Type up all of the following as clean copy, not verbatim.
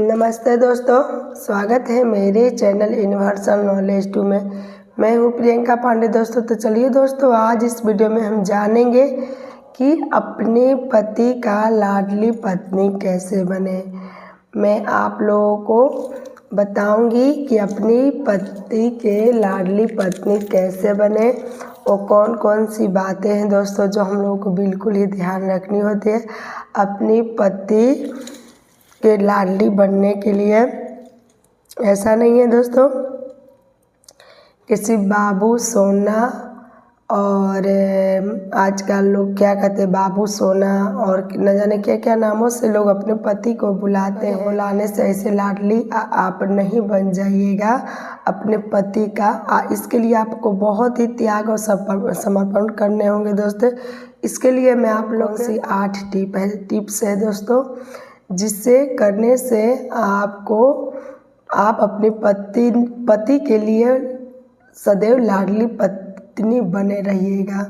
नमस्ते दोस्तों, स्वागत है मेरे चैनल यूनिवर्सल नॉलेज 2 में। मैं हूँ प्रियंका पांडे दोस्तों। तो चलिए दोस्तों, आज इस वीडियो में हम जानेंगे कि अपने पति का लाडली पत्नी कैसे बने। मैं आप लोगों को बताऊंगी कि अपनी पति के लाडली पत्नी कैसे बने और कौन कौन सी बातें हैं दोस्तों जो हम लोगों को बिल्कुल ही ध्यान रखनी होती है अपनी पति के लाडली बनने के लिए। ऐसा नहीं है दोस्तों किसी बाबू सोना और आजकल लोग क्या कहते हैं बाबू सोना और न जाने क्या क्या नामों से लोग अपने पति को बुलाते हैं। बुलाने से ऐसे लाडली आप नहीं बन जाइएगा अपने पति का। इसके लिए आपको बहुत ही त्याग और समर्पण करने होंगे दोस्तों। इसके लिए मैं आप लोगों से 8 टिप्स है दोस्तों, जिससे करने से आप अपने पति के लिए सदैव लाडली पत्नी बने रहिएगा।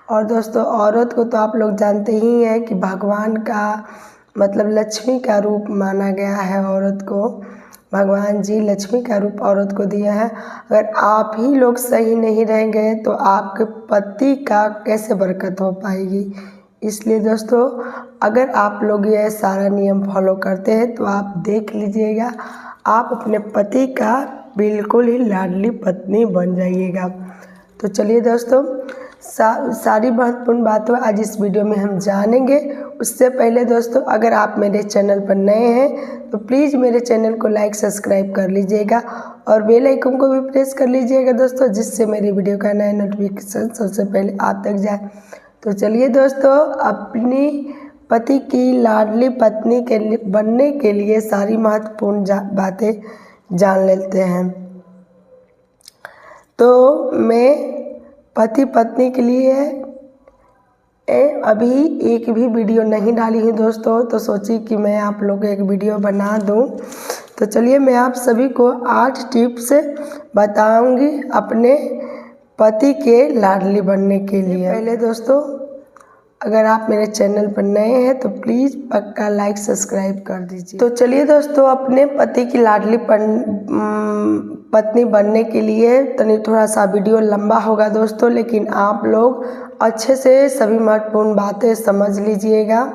और दोस्तों, औरत को तो आप लोग जानते ही हैं कि भगवान का मतलब लक्ष्मी का रूप माना गया है। औरत को भगवान जी लक्ष्मी का रूप औरत को दिया है। अगर आप ही लोग सही नहीं रहेंगे तो आपके पति का कैसे बरकत हो पाएगी। इसलिए दोस्तों, अगर आप लोग ये सारा नियम फॉलो करते हैं तो आप देख लीजिएगा आप अपने पति का बिल्कुल ही लाडली पत्नी बन जाइएगा। तो चलिए दोस्तों, सारी महत्वपूर्ण बातों आज इस वीडियो में हम जानेंगे। उससे पहले दोस्तों, अगर आप मेरे चैनल पर नए हैं तो प्लीज़ मेरे चैनल को लाइक सब्सक्राइब कर लीजिएगा और बेल आइकन को भी प्रेस कर लीजिएगा दोस्तों, जिससे मेरी वीडियो का नया नोटिफिकेशन सबसे पहले आप तक जाए। तो चलिए दोस्तों, अपनी पति की लाडली पत्नी के बनने के लिए सारी महत्वपूर्ण बातें जान लेते हैं। तो मैं पति पत्नी के लिए अभी एक भी वीडियो नहीं डाली हूँ दोस्तों, तो सोची कि मैं आप लोग को एक वीडियो बना दूँ। तो चलिए मैं आप सभी को 8 टिप्स बताऊंगी अपने पति के लाडली बनने के लिए। पहले दोस्तों, अगर आप मेरे चैनल पर नए हैं तो प्लीज़ पक्का लाइक सब्सक्राइब कर दीजिए। तो चलिए दोस्तों, अपने पति की लाडली पत्नी बनने के लिए थोड़ा सा वीडियो लंबा होगा दोस्तों, लेकिन आप लोग अच्छे से सभी महत्वपूर्ण बातें समझ लीजिएगा।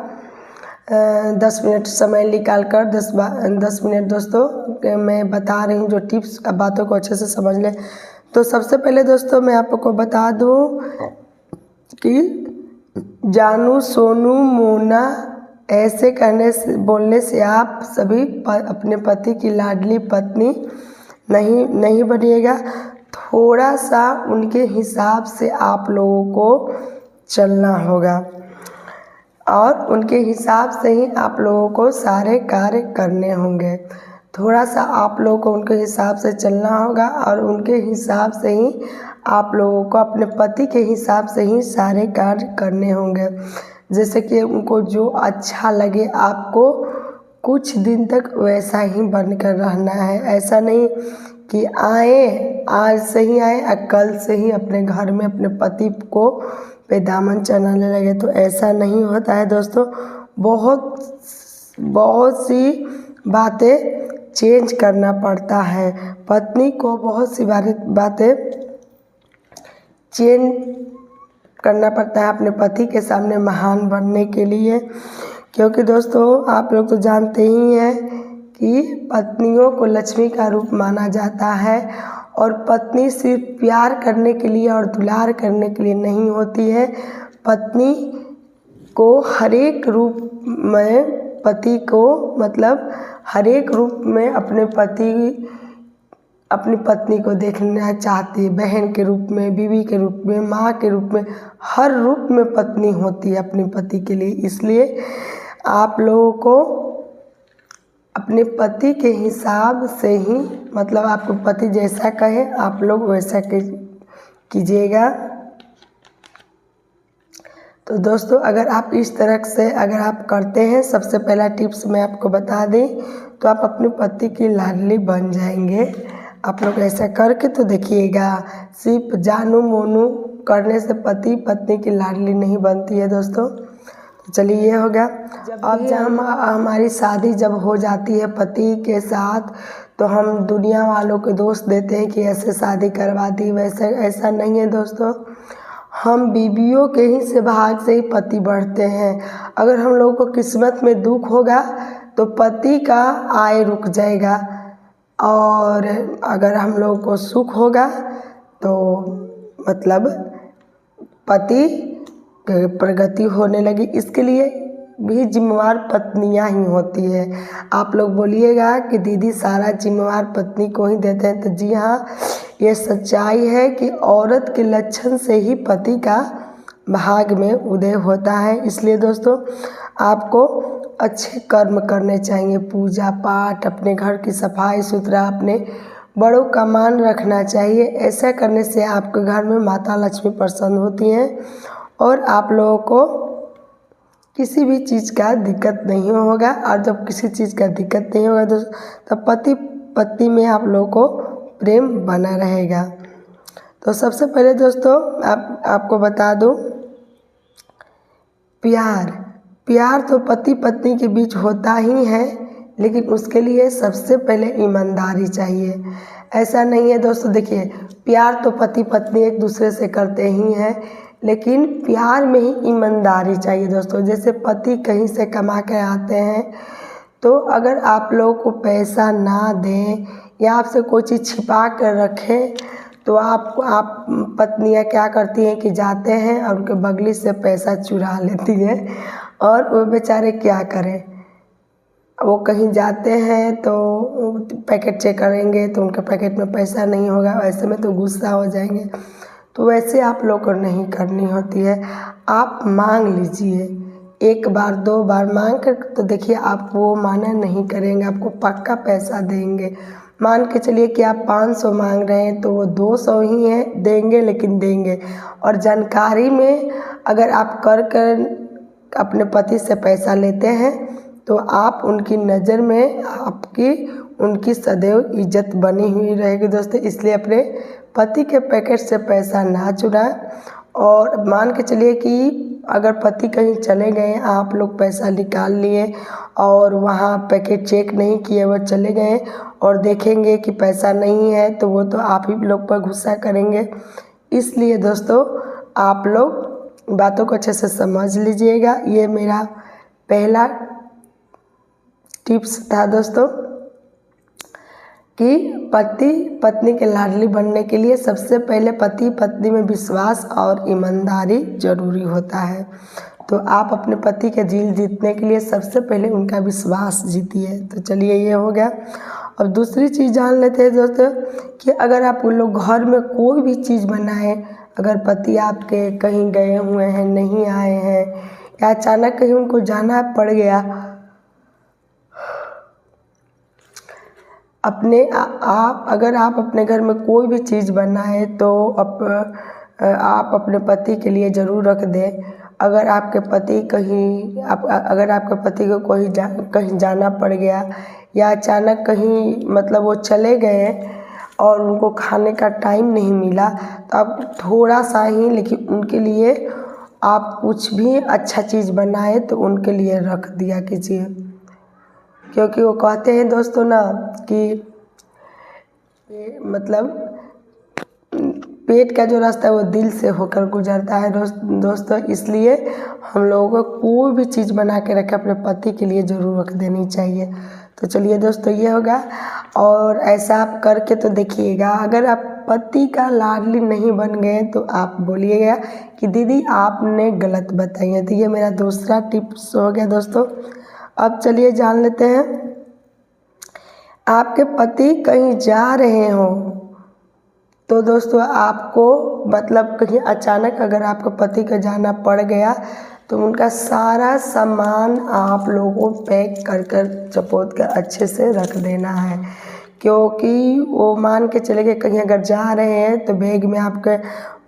10 मिनट समय निकाल कर 10 मिनट दोस्तों मैं बता रही हूँ जो टिप्स बातों को अच्छे से समझ लें। तो सबसे पहले दोस्तों मैं आपको बता दूँ कि जानू सोनू मोना ऐसे बोलने से आप सभी अपने पति की लाडली पत्नी नहीं बनिएगा। थोड़ा सा उनके हिसाब से आप लोगों को चलना होगा और उनके हिसाब से ही आप लोगों को सारे कार्य करने होंगे। थोड़ा सा आप लोगों को उनके हिसाब से चलना होगा और उनके हिसाब से ही आप लोगों को अपने पति के हिसाब से ही सारे कार्य करने होंगे। जैसे कि उनको जो अच्छा लगे आपको कुछ दिन तक वैसा ही बनकर रहना है। ऐसा नहीं कि आज से ही आए और कल से ही अपने घर में अपने पति को पे दामन चलाने लगे, तो ऐसा नहीं होता है दोस्तों। बहुत सी बातें चेंज करना पड़ता है। पत्नी को बहुत सी बातें चेंज करना पड़ता है अपने पति के सामने महान बनने के लिए। क्योंकि दोस्तों आप लोग तो जानते ही हैं कि पत्नियों को लक्ष्मी का रूप माना जाता है और पत्नी सिर्फ प्यार करने के लिए और दुलार करने के लिए नहीं होती है। पत्नी को हर एक रूप में पति को मतलब हर एक रूप में अपनी पत्नी को देखना चाहती है। बहन के रूप में, बीवी के रूप में, माँ के रूप में, हर रूप में पत्नी होती है अपने पति के लिए। इसलिए आप लोगों को अपने पति के हिसाब से ही मतलब आपको पति जैसा कहे आप लोग वैसा कीजिएगा। तो दोस्तों, अगर आप इस तरह से अगर आप करते हैं, सबसे पहला टिप्स मैं आपको बता दें तो आप अपने पति की लाडली बन जाएंगे। आप लोग ऐसा करके तो देखिएगा। सिर्फ जानू मोनू करने से पति पत्नी की लाडली नहीं बनती है दोस्तों। चलिए ये हो गया। अब जब हमारी शादी जब हो जाती है पति के साथ, तो हम दुनिया वालों को दोष देते हैं कि ऐसे शादी करवा दी, वैसे। ऐसा नहीं है दोस्तों, हम बीवियों के ही से भाग से ही पति बढ़ते हैं। अगर हम लोगों को किस्मत में दुख होगा तो पति का आय रुक जाएगा, और अगर हम लोगों को सुख होगा तो मतलब पति प्रगति होने लगी। इसके लिए भी जिम्मेवार पत्नियां ही होती है। आप लोग बोलिएगा कि दीदी सारा जिम्मेवार पत्नी को ही देते हैं, तो जी हाँ, ये सच्चाई है कि औरत के लक्षण से ही पति का भाग में उदय होता है। इसलिए दोस्तों, आपको अच्छे कर्म करने चाहिए, पूजा पाठ, अपने घर की सफाई सुथरा, अपने बड़ों का मान रखना चाहिए। ऐसा करने से आपके घर में माता लक्ष्मी प्रसन्न होती हैं और आप लोगों को किसी भी चीज़ का दिक्कत नहीं होगा। और जब किसी चीज़ का दिक्कत नहीं होगा तो तब पति पत्नी में आप लोगों को प्रेम बना रहेगा। तो सबसे पहले दोस्तों आपको बता दूं, प्यार तो पति पत्नी के बीच होता ही है, लेकिन उसके लिए सबसे पहले ईमानदारी चाहिए। ऐसा नहीं है दोस्तों, देखिए, प्यार तो पति पत्नी एक दूसरे से करते ही हैं, लेकिन प्यार में ही ईमानदारी चाहिए दोस्तों। जैसे पति कहीं से कमा के आते हैं, तो अगर आप लोगों को पैसा ना दें या आपसे कोई चीज़ छिपा कर रखें, तो आप पत्नियां क्या करती हैं कि जाते हैं और उनके बगली से पैसा चुरा लेती हैं। और वो बेचारे क्या करें, वो कहीं जाते हैं तो पैकेट चेक करेंगे तो उनके पैकेट में पैसा नहीं होगा, ऐसे में तो गुस्सा हो जाएंगे। तो वैसे आप लोग को नहीं करनी होती है। आप मांग लीजिए, एक बार दो बार मांग कर तो देखिए, आप वो माना नहीं करेंगे, आपको पक्का पैसा देंगे। मान के चलिए कि आप 500 मांग रहे हैं तो वो 200 ही है, देंगे, लेकिन देंगे। और जानकारी में अगर आप कर अपने पति से पैसा लेते हैं तो आप उनकी नज़र में उनकी सदैव इज्जत बनी हुई रहेगी दोस्तों। इसलिए अपने पति के पैकेट से पैसा ना चुराएं। और मान के चलिए कि अगर पति कहीं चले गए, आप लोग पैसा निकाल लिए और वहाँ पैकेट चेक नहीं किए, वो चले गए और देखेंगे कि पैसा नहीं है, तो वो तो आप ही लोग पर गुस्सा करेंगे। इसलिए दोस्तों, आप लोग बातों को अच्छे से समझ लीजिएगा। ये मेरा पहला टिप्स था दोस्तों कि पति पत्नी के लाडली बनने के लिए सबसे पहले पति पत्नी में विश्वास और ईमानदारी जरूरी होता है। तो आप अपने पति के दिल जीतने के लिए सबसे पहले उनका विश्वास जीतिए। तो चलिए ये हो गया। अब दूसरी चीज़ जान लेते हैं दोस्तों कि अगर आप उन लोग घर में कोई भी चीज़ बनाएं, अगर पति आपके कहीं गए हुए हैं, नहीं आए हैं, या अचानक कहीं उनको जाना पड़ गया, अगर आप अपने घर में कोई भी चीज़ बनाए तो आप अपने पति के लिए ज़रूर रख दें। अगर आपके पति को कहीं जाना पड़ गया या अचानक कहीं मतलब वो चले गए और उनको खाने का टाइम नहीं मिला, तो आप थोड़ा सा ही, लेकिन उनके लिए आप कुछ भी अच्छा चीज़ बनाए तो उनके लिए रख दिया कीजिए। क्योंकि वो कहते हैं दोस्तों ना कि मतलब पेट का जो रास्ता है वो दिल से होकर गुजरता है दोस्तों। इसलिए हम लोगों को कोई भी चीज़ बना के रखे अपने पति के लिए ज़रूर रख देनी चाहिए। तो चलिए दोस्तों ये होगा। और ऐसा आप करके तो देखिएगा, अगर आप पति का लाडली नहीं बन गए तो आप बोलिएगा कि दीदी आपने गलत बताई है। तो ये मेरा दूसरा टिप्स हो गया दोस्तों। अब चलिए जान लेते हैं, आपके पति कहीं जा रहे हो तो दोस्तों आपको मतलब कहीं अचानक अगर आपके पति का जाना पड़ गया तो उनका सारा सामान आप लोगों को पैक कर चपोत कर अच्छे से रख देना है। क्योंकि वो मान के चले गए कहीं अगर जा रहे हैं तो बैग में आपके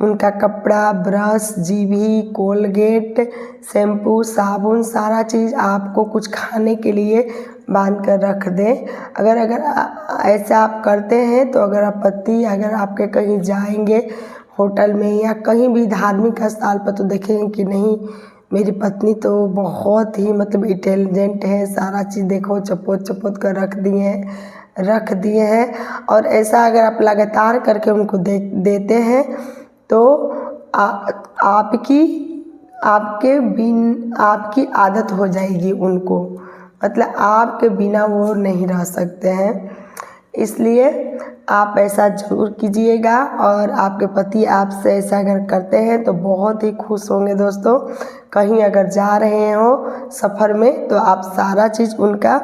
उनका कपड़ा, ब्रश, जीभी, कोलगेट, शैम्पू, साबुन, सारा चीज़ आपको कुछ खाने के लिए बांध कर रख दें। अगर ऐसा आप करते हैं तो अगर आपके कहीं जाएंगे होटल में या कहीं भी धार्मिक स्थल पर, तो देखेंगे कि नहीं मेरी पत्नी तो बहुत ही मतलब इंटेलिजेंट है, सारा चीज़ देखो चपोत चपोत कर रख दिए हैं। और ऐसा अगर आप लगातार करके उनको देते हैं तो आपकी आदत हो जाएगी उनको, मतलब आपके बिना वो नहीं रह सकते हैं। इसलिए आप ऐसा ज़रूर कीजिएगा और आपके पति आपसे ऐसा अगर करते हैं तो बहुत ही खुश होंगे दोस्तों। कहीं अगर जा रहे हो सफ़र में तो आप सारा चीज़ उनका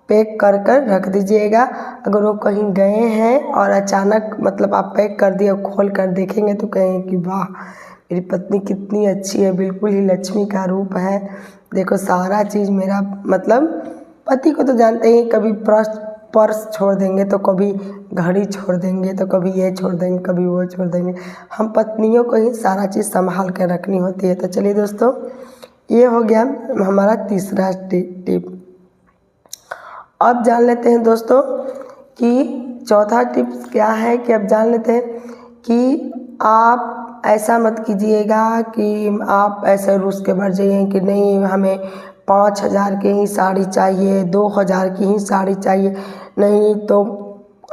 पैक कर रख दीजिएगा। अगर वो कहीं गए हैं और अचानक मतलब आप पैक कर दिए खोल कर देखेंगे तो कहेंगे कि वाह मेरी पत्नी कितनी अच्छी है, बिल्कुल ही लक्ष्मी का रूप है। देखो सारा चीज़ मेरा मतलब पति को तो जानते ही, कभी पर्स छोड़ देंगे तो कभी घड़ी छोड़ देंगे तो कभी ये छोड़ देंगे कभी वो छोड़ देंगे। हम पत्नियों को ही सारा चीज़ संभाल कर रखनी होती है। तो चलिए दोस्तों, ये हो गया हमारा तीसरा टिप। अब जान लेते हैं दोस्तों कि चौथा टिप्स क्या है, कि अब जान लेते हैं कि आप ऐसा मत कीजिएगा कि आप ऐसे रूस के बढ़ जाइए कि नहीं हमें 5,000 की ही साड़ी चाहिए, 2,000 की ही साड़ी चाहिए, नहीं तो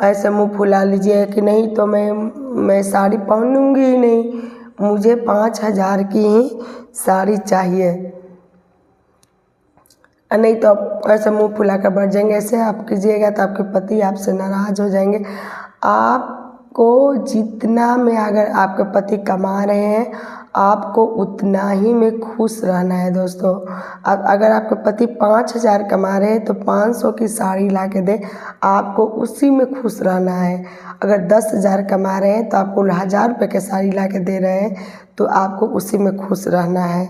ऐसे मुंह फुला लीजिए कि नहीं तो मैं साड़ी पहनूंगी ही नहीं, मुझे 5,000 की ही साड़ी चाहिए। नहीं तो आप ऐसे मुंह फुला कर बैठ जाएंगे। ऐसे आप कीजिएगा तो आपके पति आपसे नाराज़ हो जाएंगे। आपको जितना में अगर आपके पति कमा रहे हैं आपको उतना ही में खुश रहना है दोस्तों। अब अगर आपके पति 5,000 कमा रहे हैं तो 500 की साड़ी ला के दे, आपको उसी में खुश रहना है। अगर 10,000 कमा रहे हैं तो आपको 1,000 रुपये की साड़ी ला के दे रहे हैं तो आपको उसी में खुश रहना है।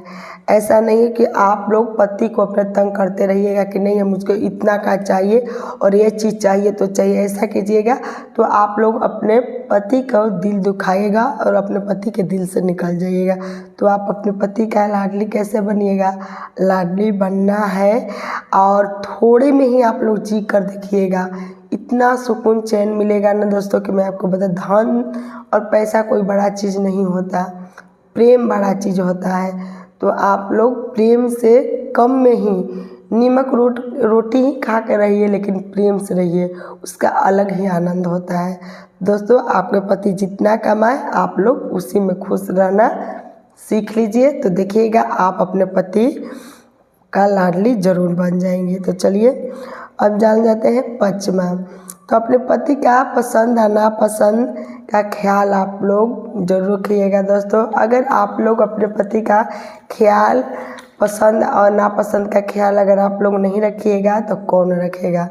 ऐसा नहीं है कि आप लोग पति को अपने तंग करते रहिएगा कि नहीं मुझको इतना का चाहिए और ये चीज़ चाहिए तो चाहिए। ऐसा कीजिएगा तो आप लोग अपने पति का दिल दुखाइएगा और अपने पति के दिल से निकल जाइएगा। तो आप अपने पति का लाडली कैसे बनिएगा, लाडली बनना है और थोड़े में ही आप लोग जी कर देखिएगा, इतना सुकून चैन मिलेगा ना दोस्तों कि मैं आपको बता, धन और पैसा कोई बड़ा चीज़ नहीं होता, प्रेम बड़ा चीज़ होता है। तो आप लोग प्रेम से कम में ही नीमक रोटी ही खा कर रहिए लेकिन प्रेम से रहिए, उसका अलग ही आनंद होता है। दोस्तों आपके पति जितना कमाए आप लोग उसी में खुश रहना सीख लीजिए, तो देखिएगा आप अपने पति का लाडली ज़रूर बन जाएंगे। तो चलिए अब जान जाते हैं पाँचवा। तो अपने पति का पसंद और नापसंद का ख्याल आप लोग जरूर रखिएगा दोस्तों। अगर आप लोग अपने पति का ख्याल, पसंद और नापसंद का ख्याल अगर आप लोग नहीं रखिएगा तो कौन रखेगा।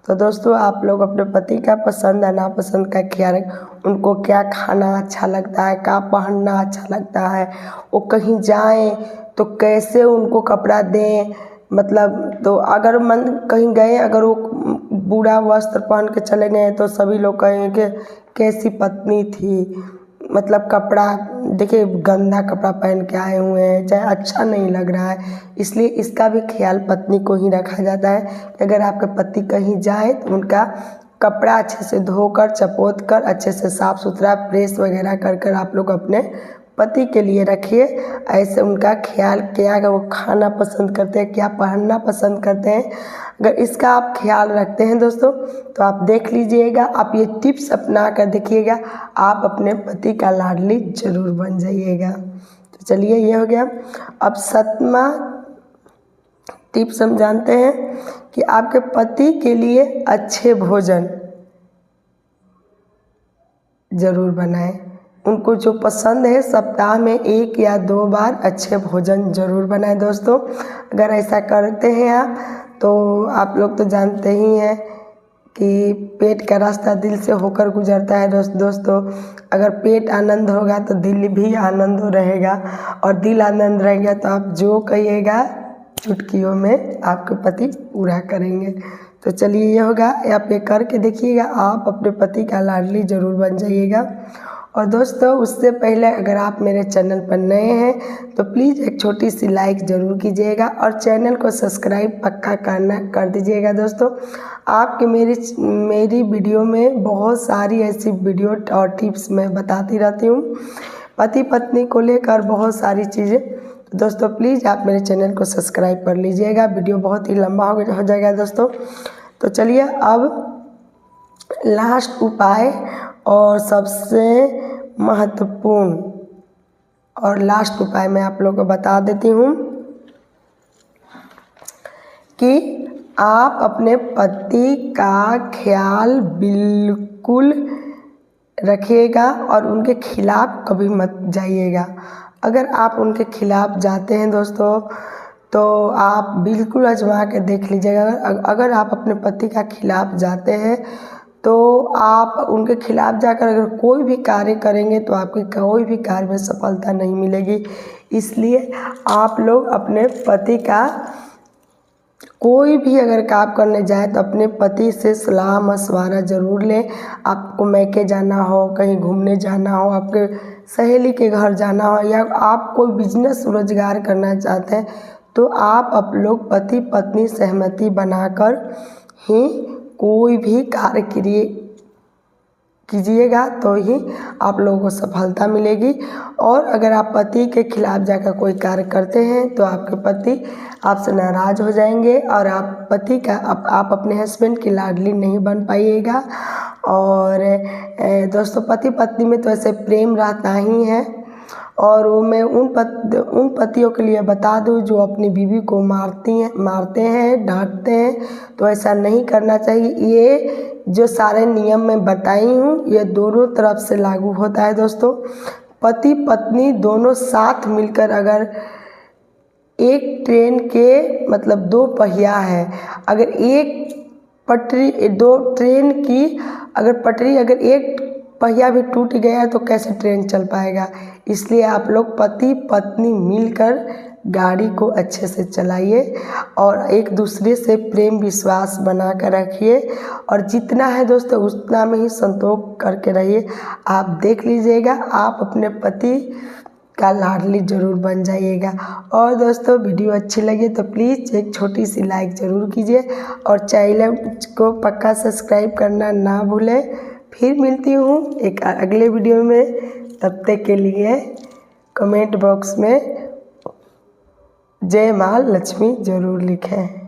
तो दोस्तों आप लोग अपने पति का पसंद और नापसंद का ख्याल, उनको क्या खाना अच्छा लगता है, क्या पहनना अच्छा लगता है, वो कहीं जाएं तो कैसे उनको कपड़ा दें, मतलब तो अगर मन कहीं गए अगर वो बूढ़ा वस्त्र पहन के चले गए तो सभी लोग कहेंगे कैसी पत्नी थी, मतलब कपड़ा देखिए गंदा कपड़ा पहन के आए हुए हैं, चाहे अच्छा नहीं लग रहा है। इसलिए इसका भी ख्याल पत्नी को ही रखा जाता है कि अगर आपके पति कहीं जाए तो उनका कपड़ा अच्छे से धोकर चपोत कर अच्छे से साफ़ सुथरा प्रेस वगैरह कर आप लोग अपने पति के लिए रखिए। ऐसे उनका ख्याल क्या, अगर वो खाना पसंद करते हैं, क्या पहनना पसंद करते हैं, अगर इसका आप ख्याल रखते हैं दोस्तों तो आप देख लीजिएगा, आप ये टिप्स अपना कर देखिएगा, आप अपने पति का लाडली ज़रूर बन जाइएगा। तो चलिए ये हो गया। अब सातवां टिप्स हम जानते हैं कि आपके पति के लिए अच्छे भोजन ज़रूर बनाएं। उनको जो पसंद है सप्ताह में 1 या 2 बार अच्छे भोजन ज़रूर बनाएं दोस्तों। अगर ऐसा करते हैं आप तो आप लोग तो जानते ही हैं कि पेट का रास्ता दिल से होकर गुजरता है दोस्तों। अगर पेट आनंद होगा तो दिल भी आनंद रहेगा और दिल आनंद रहेगा तो आप जो कहिएगा चुटकियों में आपके पति पूरा करेंगे। तो चलिए ये होगा, आप ये करके देखिएगा, आप अपने पति का लाडली ज़रूर बन जाइएगा। और दोस्तों उससे पहले अगर आप मेरे चैनल पर नए हैं तो प्लीज़ एक छोटी सी लाइक ज़रूर कीजिएगा और चैनल को सब्सक्राइब पक्का कर दीजिएगा दोस्तों। आपके मेरी वीडियो में बहुत सारी ऐसी वीडियो और टिप्स मैं बताती रहती हूँ, पति पत्नी को लेकर बहुत सारी चीज़ें तो दोस्तों प्लीज़ आप मेरे चैनल को सब्सक्राइब कर लीजिएगा, वीडियो बहुत ही लंबा हो जाएगा दोस्तों। तो चलिए अब लास्ट उपाय और सबसे महत्वपूर्ण और लास्ट उपाय मैं आप लोगों को बता देती हूँ कि आप अपने पति का ख्याल बिल्कुल रखिएगा और उनके खिलाफ़ कभी मत जाइएगा। अगर आप उनके खिलाफ़ जाते हैं दोस्तों तो आप बिल्कुल आजमा के देख लीजिएगा। अगर आप अपने पति का खिलाफ़ जाते हैं तो आप उनके खिलाफ़ जाकर अगर कोई भी कार्य करेंगे तो आपकी कोई भी कार्य में सफलता नहीं मिलेगी। इसलिए आप लोग अपने पति का कोई भी अगर काम करने जाए तो अपने पति से सलाह मशवरा ज़रूर लें। आपको मैके जाना हो, कहीं घूमने जाना हो, आपके सहेली के घर जाना हो या आप कोई बिजनेस रोजगार करना चाहते हैं तो आप लोग पति पत्नी सहमति बनाकर ही कोई भी कार्य कीजिएगा तो ही आप लोगों को सफलता मिलेगी। और अगर आप पति के खिलाफ़ जाकर कोई कार्य करते हैं तो आपके पति आपसे नाराज़ हो जाएंगे और आप पति का आप अपने हस्बैंड की लाडली नहीं बन पाइएगा। और दोस्तों पति पत्नी में तो ऐसे प्रेम रहता ही है। और वो मैं उन पतियों के लिए बता दूं जो अपनी बीवी को मारते हैं, डांटते हैं, तो ऐसा नहीं करना चाहिए। ये जो सारे नियम मैं बताई हूँ ये दोनों तरफ से लागू होता है दोस्तों। पति पत्नी दोनों साथ मिलकर अगर एक ट्रेन के मतलब दो पहिया है, अगर एक पटरी दो ट्रेन की अगर पटरी अगर एक पहिया भी टूट गया तो कैसे ट्रेन चल पाएगा। इसलिए आप लोग पति पत्नी मिलकर गाड़ी को अच्छे से चलाइए और एक दूसरे से प्रेम विश्वास बना कर रखिए और जितना है दोस्तों उतना में ही संतोष करके रहिए। आप देख लीजिएगा आप अपने पति का लाडली ज़रूर बन जाइएगा। और दोस्तों वीडियो अच्छी लगे तो प्लीज़ एक छोटी सी लाइक ज़रूर कीजिए और चैनल को पक्का सब्सक्राइब करना ना भूलें। फिर मिलती हूँ एक अगले वीडियो में, तब तक के लिए कमेंट बॉक्स में जय माँ लक्ष्मी ज़रूर लिखें।